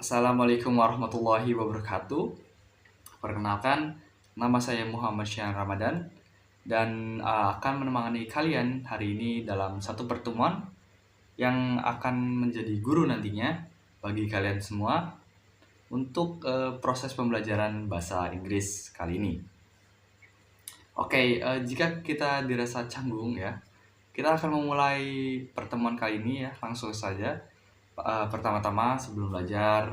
Assalamualaikum warahmatullahi wabarakatuh. Perkenalkan, nama saya Muhammad Syahan Ramadan dan akan menemani kalian hari ini dalam satu pertemuan yang akan menjadi guru nantinya bagi kalian semua untuk proses pembelajaran bahasa Inggris kali ini. Oke, jika kita dirasa canggung ya, kita akan memulai pertemuan kali ini ya langsung saja. Pertama-tama sebelum belajar,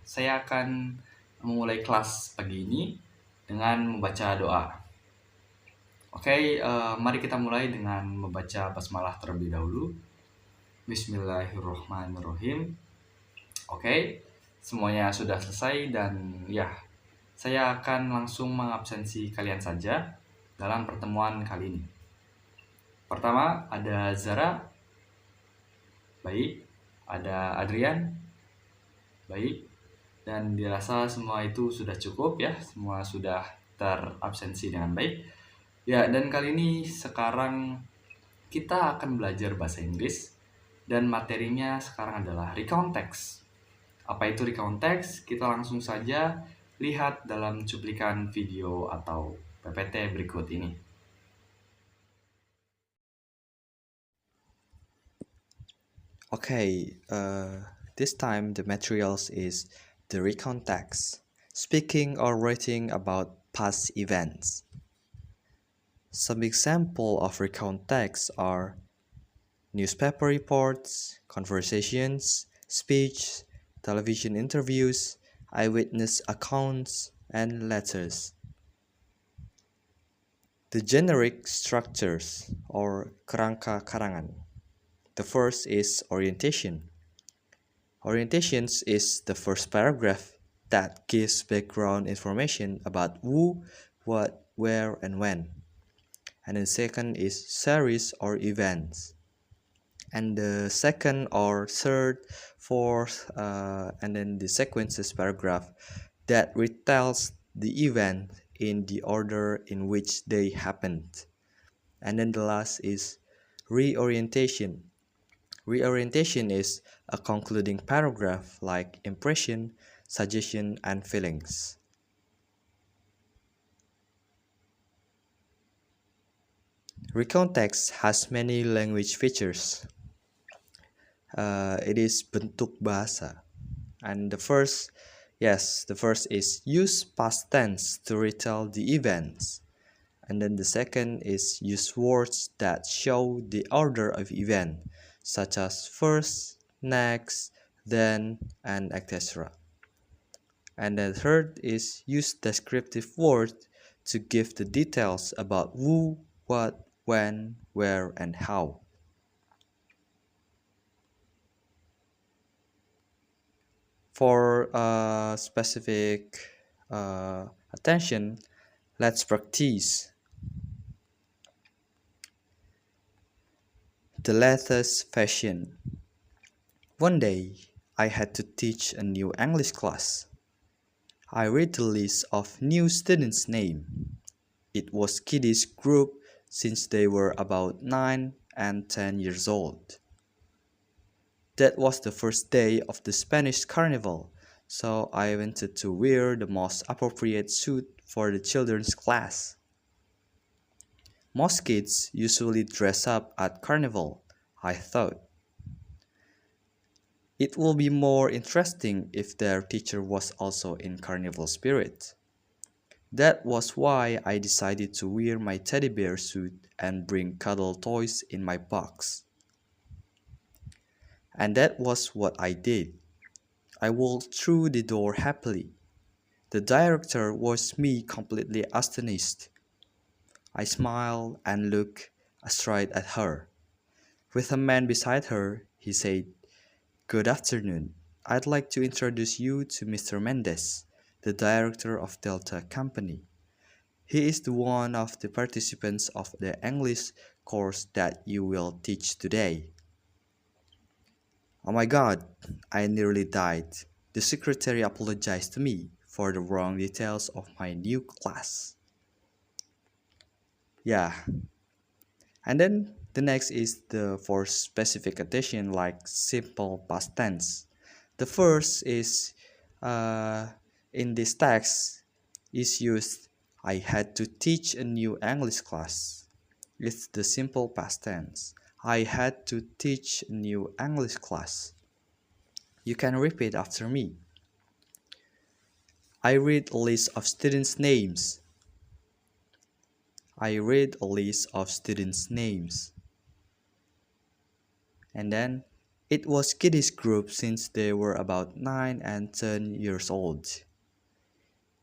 saya akan memulai kelas pagi ini dengan membaca doa. Oke, mari kita mulai dengan membaca basmalah terlebih dahulu. Bismillahirrohmanirrohim. Oke, semuanya sudah selesai dan ya, saya akan langsung mengabsensi kalian saja dalam pertemuan kali ini. Pertama, ada Zara. Baik. Ada Adrian. Baik. Dan dirasa semua itu sudah cukup ya, semua sudah terabsensi dengan baik. Ya, dan kali ini sekarang kita akan belajar bahasa Inggris dan materinya sekarang adalah recount text. Apa itu recount text? Kita langsung saja lihat dalam cuplikan video atau PPT berikut ini. Okay, this time the materials is the recount text, speaking or writing about past events. Some example of recount text are newspaper reports, conversations, speech, television interviews, eyewitness accounts, and letters. The generic structures or kerangka karangan. The first is orientation. Orientations is the first paragraph that gives background information about who, what, where, and when. And the second is series or events. And the second or third, fourth, and then the sequences paragraph that retells the event in the order in which they happened. And then the last is reorientation. Reorientation is a concluding paragraph like impression, suggestion, and feelings. Recount text has many language features. It is bentuk bahasa. And the first is use past tense to retell the events. And then the second is use words that show the order of event, such as first, next, then, and etc. And the third is use descriptive words to give the details about who, what, when, where, and how. For specific attention, let's practice. The latest fashion. One day, I had to teach a new English class. I read the list of new students' names. It was kiddies group since they were about 9 and 10 years old. That was the first day of the Spanish Carnival, so I wanted to wear the most appropriate suit for the children's class. Most kids usually dress up at Carnival, I thought. It will be more interesting if their teacher was also in Carnival spirit. That was why I decided to wear my teddy bear suit and bring cuddle toys in my box. And that was what I did. I walked through the door happily. The director watched me completely astonished. I smiled and looked astride at her. With a man beside her, he said, "Good afternoon. I'd like to introduce you to Mr. Mendes, the director of Delta Company. He is the one of the participants of the English course that you will teach today." Oh my god, I nearly died. The secretary apologized to me for the wrong details of my new class. Yeah. And then the next is the for specific attention like simple past tense. The first is in this text is used I had to teach a new English class. It's the simple past tense. I had to teach a new English class. You can repeat after me. I read a list of students' names. I read a list of students' names. And then, it was kiddies group since they were about 9 and 10 years old.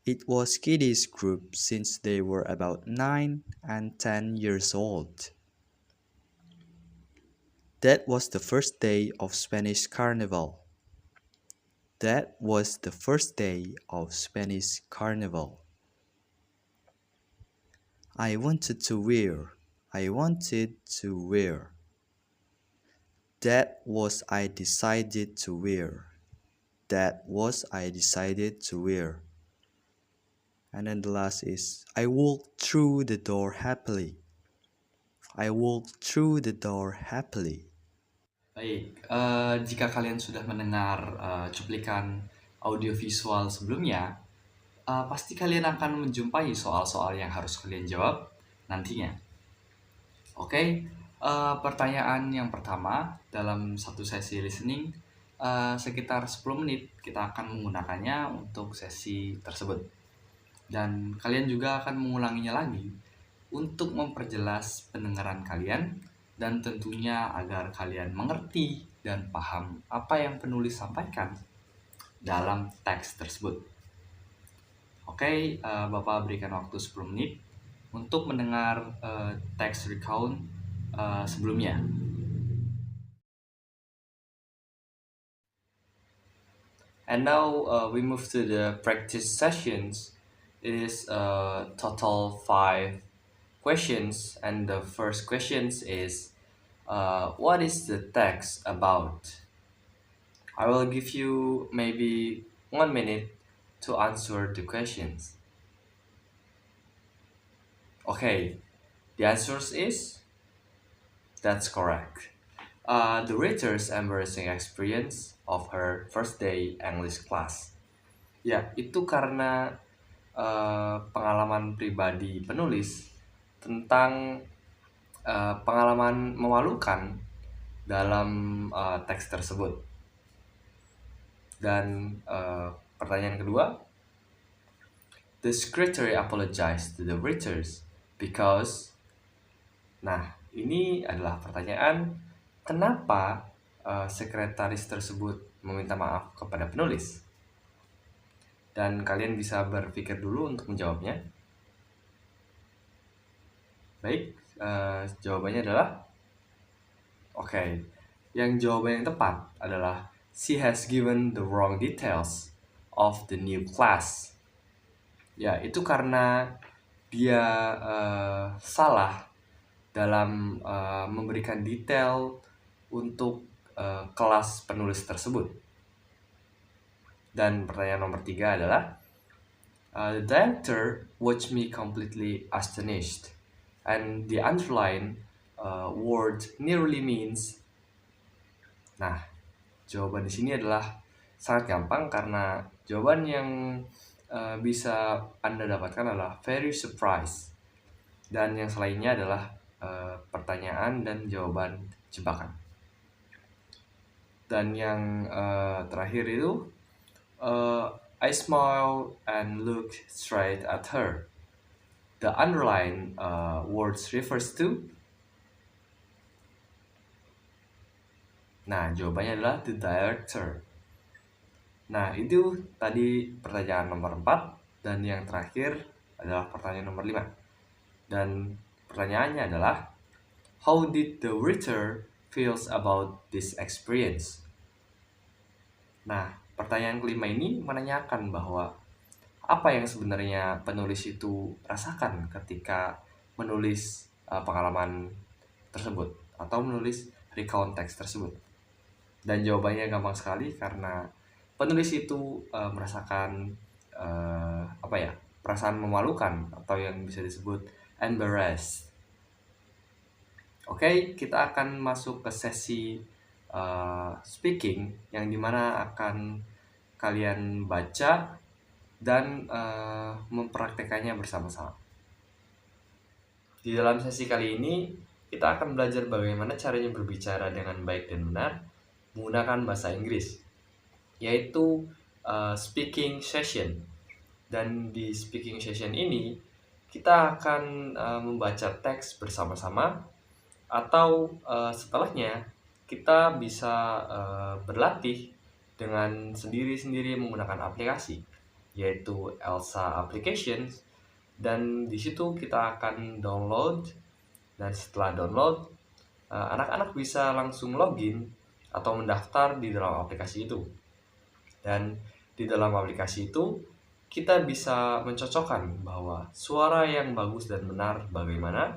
It was kiddies group since they were about 9 and 10 years old. That was the first day of Spanish Carnival. That was the first day of Spanish Carnival. I wanted to wear. I wanted to wear. That was I decided to wear. That was I decided to wear. And then the last is I walked through the door happily. I walked through the door happily. Baik, jika kalian sudah mendengar cuplikan audiovisual sebelumnya, pasti kalian akan menjumpai soal-soal yang harus kalian jawab nantinya. Oke, pertanyaan yang pertama dalam satu sesi listening sekitar 10 menit kita akan menggunakannya untuk sesi tersebut. Dan kalian juga akan mengulanginya lagi untuk memperjelas pendengaran kalian dan tentunya agar kalian mengerti dan paham apa yang penulis sampaikan dalam teks tersebut. Oke, Bapak berikan waktu 10 menit untuk mendengar teks recount sebelumnya. And now we move to the practice sessions. It is total 5 questions, and the first questions is what is the text about? I will give you maybe 1 minute to answer the questions. Okay, the answers is that's correct. The reader's embarrassing experience of her first day English class. Ya, itu karena pengalaman pribadi penulis tentang pengalaman memalukan dalam teks tersebut. Dan pertanyaan kedua, the secretary apologized to the readers because. Nah, ini adalah pertanyaan kenapa sekretaris tersebut meminta maaf kepada penulis. Dan kalian bisa berpikir dulu untuk menjawabnya. Baik, jawabannya adalah oke. Yang jawaban yang tepat adalah she has given the wrong details of the new class. Ya, itu karena dia salah dalam memberikan detail untuk kelas penulis tersebut. Dan pertanyaan nomor 3 adalah the director watched me completely astonished, and the underlined word nearly means. Nah, jawaban di sini adalah sangat gampang karena jawaban yang bisa Anda dapatkan adalah very surprised, dan yang selainnya adalah pertanyaan dan jawaban jebakan. Dan yang terakhir itu I smiled and looked straight at her. The underlined words refers to. Nah, jawabannya adalah the director. Nah, itu tadi pertanyaan nomor 4, dan yang terakhir adalah pertanyaan nomor 5. Dan pertanyaannya adalah how did the reader feels about this experience? Nah, pertanyaan kelima ini menanyakan bahwa apa yang sebenarnya penulis itu rasakan ketika menulis pengalaman tersebut atau menulis recount teks tersebut. Dan jawabannya gampang sekali karena penulis itu merasakan perasaan memalukan atau yang bisa disebut embarrassed. Oke, kita akan masuk ke sesi speaking yang dimana akan kalian baca dan mempraktekannya bersama-sama. Di dalam sesi kali ini, kita akan belajar bagaimana caranya berbicara dengan baik dan benar menggunakan bahasa Inggris, yaitu speaking session. Dan di speaking session ini, kita akan membaca teks bersama-sama, atau setelahnya kita bisa berlatih dengan sendiri-sendiri menggunakan aplikasi, yaitu Elsa Applications. Dan di situ kita akan download, dan setelah download, anak-anak bisa langsung login atau mendaftar di dalam aplikasi itu. Dan di dalam aplikasi itu, kita bisa mencocokkan bahwa suara yang bagus dan benar bagaimana,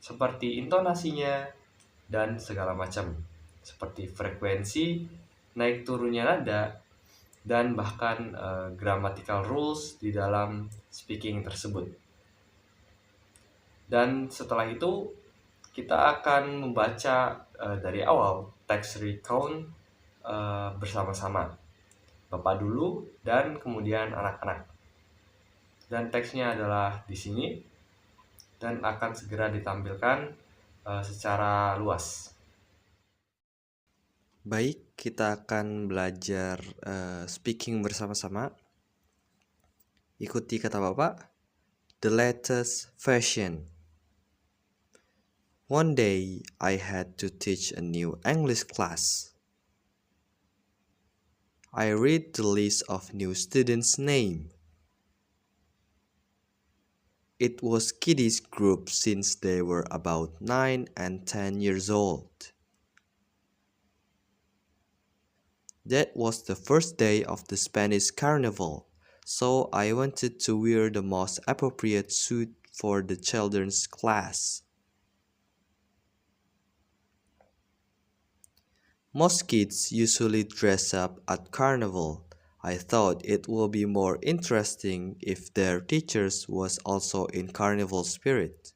seperti intonasinya, dan segala macam, seperti frekuensi, naik turunnya nada, dan bahkan grammatical rules di dalam speaking tersebut. Dan setelah itu, kita akan membaca dari awal teks recount bersama-sama. Bapak dulu dan kemudian anak-anak. Dan teksnya adalah di sini dan akan segera ditampilkan secara luas. Baik, kita akan belajar speaking bersama-sama. Ikuti kata Bapak. The latest fashion. One day, I had to teach a new English class. I read the list of new students' names. It was kiddies group since they were about 9 and 10 years old. That was the first day of the Spanish Carnival, so I wanted to wear the most appropriate suit for the children's class. Most kids usually dress up at Carnival. I thought it would be more interesting if their teachers was also in Carnival spirit.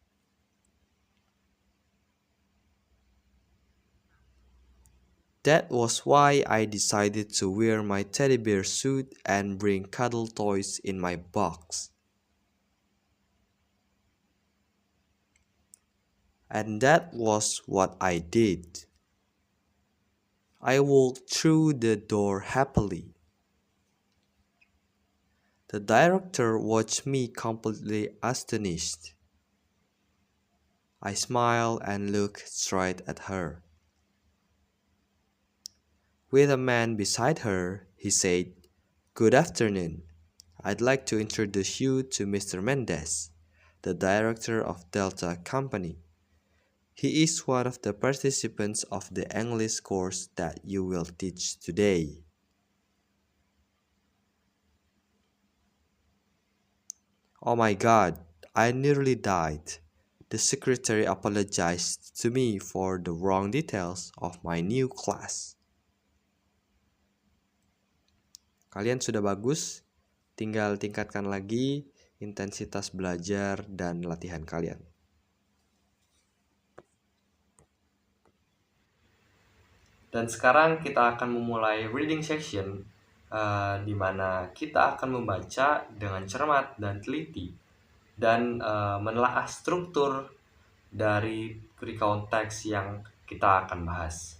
That was why I decided to wear my teddy bear suit and bring cuddle toys in my box. And that was what I did. I walked through the door happily. The director watched me completely astonished. I smiled and looked straight at her. With a man beside her, he said, "Good afternoon. I'd like to introduce you to Mr. Mendez, the director of Delta Company. He is one of the participants of the English course that you will teach today." Oh my God, I nearly died. The secretary apologized to me for the wrong details of my new class. Kalian sudah bagus, tinggal tingkatkan lagi intensitas belajar dan latihan kalian. Dan sekarang kita akan memulai reading section, di mana kita akan membaca dengan cermat dan teliti, dan menelaah struktur dari recount teks yang kita akan bahas.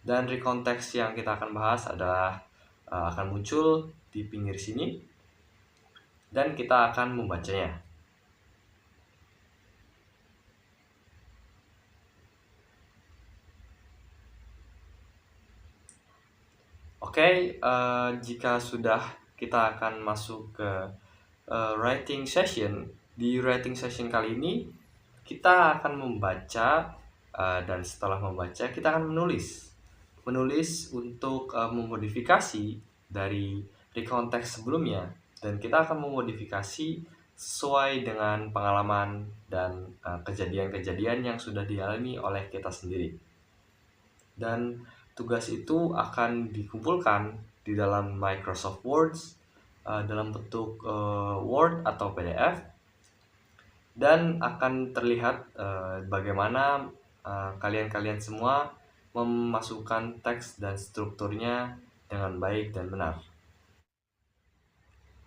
Dan recount teks yang kita akan bahas adalah akan muncul di pinggir sini, dan kita akan membacanya. Oke, jika sudah, kita akan masuk ke writing session. Di writing session kali ini, kita akan membaca, dan setelah membaca, kita akan menulis untuk memodifikasi dari recount teks sebelumnya, dan kita akan memodifikasi sesuai dengan pengalaman dan kejadian-kejadian yang sudah dialami oleh kita sendiri. Dan tugas itu akan dikumpulkan di dalam Microsoft Word dalam bentuk Word atau PDF, dan akan terlihat bagaimana kalian-kalian semua memasukkan teks dan strukturnya dengan baik dan benar.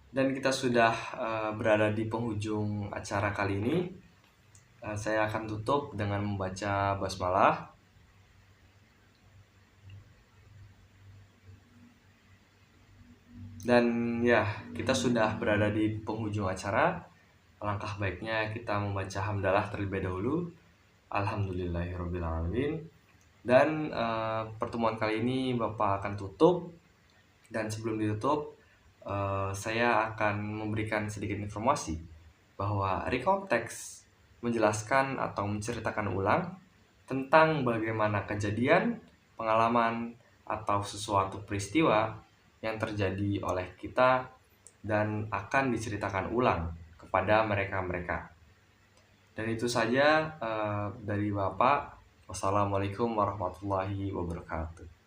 Dan kita sudah berada di penghujung acara kali ini. Saya akan tutup dengan membaca basmalah. Dan ya, kita sudah berada di penghujung acara. Alangkah baiknya kita membaca hamdalah terlebih dahulu. Alhamdulillahirrabbilalamin. Dan pertemuan kali ini Bapak akan tutup. Dan sebelum ditutup, saya akan memberikan sedikit informasi bahwa recount text menjelaskan atau menceritakan ulang tentang bagaimana kejadian, pengalaman, atau sesuatu peristiwa yang terjadi oleh kita dan akan diceritakan ulang kepada mereka-mereka. Dan itu saja dari Bapak. Wassalamualaikum warahmatullahi wabarakatuh.